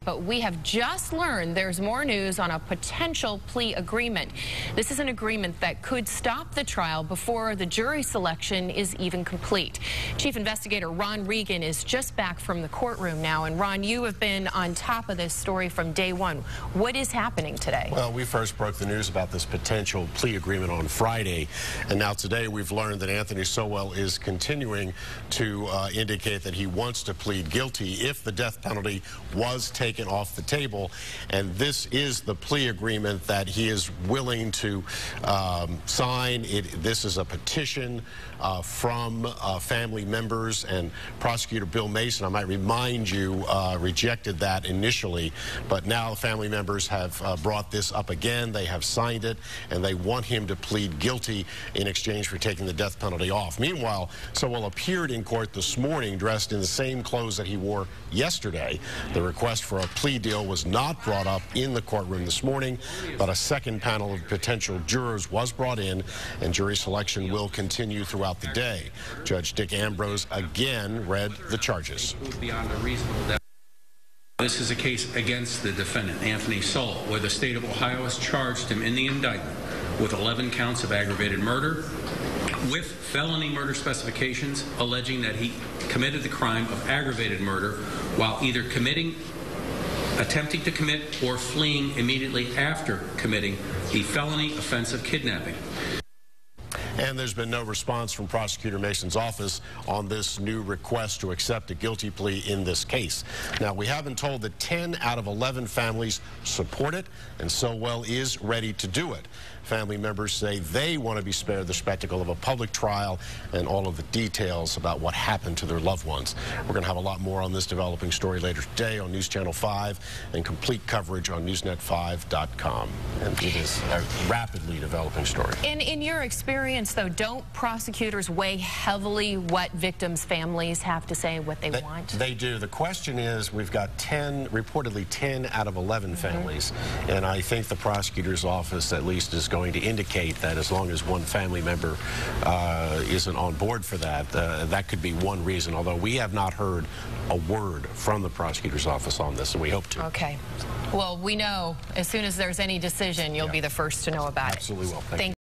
But we have just learned there's more news on a potential plea agreement. This is an agreement that could stop the trial before the jury selection is even complete. Chief Investigator Ron Regan is just back from the courtroom now. And Ron, you have been on top of this story from day one. What is happening today? Well, we first broke the news about this potential plea agreement on Friday. And now today we've learned that Anthony Sowell is continuing to indicate that he wants to plead guilty if the death penalty was taken off the table, and this is the plea agreement that he is willing to sign. This is a petition from family members, and Prosecutor Bill Mason, I might remind you, rejected that initially, but now family members have brought this up again. They have signed it, and they want him to plead guilty in exchange for taking the death penalty off. Meanwhile, Sowell appeared in court this morning dressed in the same clothes that he wore yesterday. The request for a plea deal was not brought up in the courtroom this morning, but a second panel of potential jurors was brought in, and jury selection will continue throughout the day. Judge Dick Ambrose again read the charges. This is a case against the defendant, Anthony Sowell, where the state of Ohio has charged him in the indictment with 11 counts of aggravated murder, with felony murder specifications alleging that he committed the crime of aggravated murder while either attempting to commit or fleeing immediately after committing the felony offense of kidnapping. And there's been no response from Prosecutor Mason's office on this new request to accept a guilty plea in this case. Now, we have been told that 10 out of 11 families support it, and Sowell is ready to do it. Family members say they want to be spared the spectacle of a public trial and all of the details about what happened to their loved ones. We're going to have a lot more on this developing story later today on News Channel 5 and complete coverage on newsnet5.com. And it is a rapidly developing story. In your experience, though, don't prosecutors weigh heavily what victims' families have to say, what they want? They do. The question is, we've got reportedly 10 out of 11 families, and I think the prosecutor's office at least is going to indicate that as long as one family member isn't on board for that, that could be one reason, although we have not heard a word from the prosecutor's office on this, and we hope to. Okay. Well, we know as soon as there's any decision, you'll be the first to know about it. Absolutely will. Thank you.